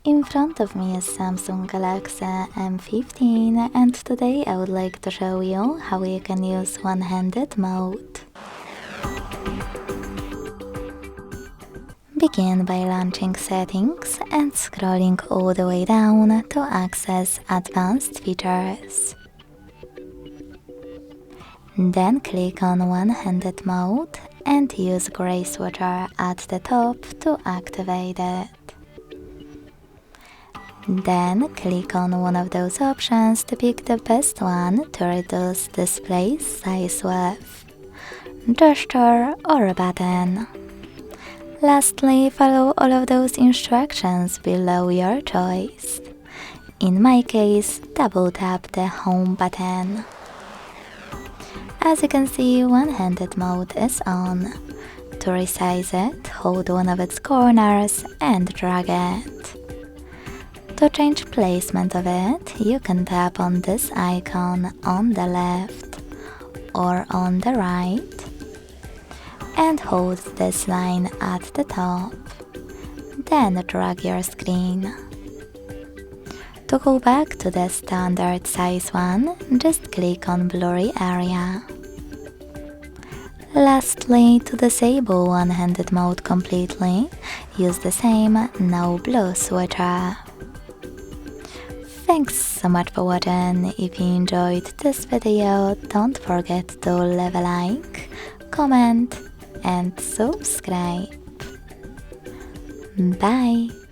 In front of me is Samsung Galaxy M15 and today I would like to show you how you can use one-handed mode. Begin by launching settings and scrolling all the way down to access advanced features. Then click on one-handed mode and use gray switcher at the top to activate it. Then click on one of those options to pick the best one to reduce display size with gesture or a button. Lastly, follow all of those instructions below your choice. In my case, double tap the home button. As you can see, one-handed mode is on. To resize it, hold one of its corners and drag it. To change placement of it, you can tap on this icon on the left or on the right and hold this line at the top. Then drag your screen. To go back to the standard size one, just click on blurry area. Lastly, to disable one-handed mode completely, use the same no blue switcher. Thanks so much for watching. If you enjoyed this video, don't forget to leave a like, comment and subscribe. Bye!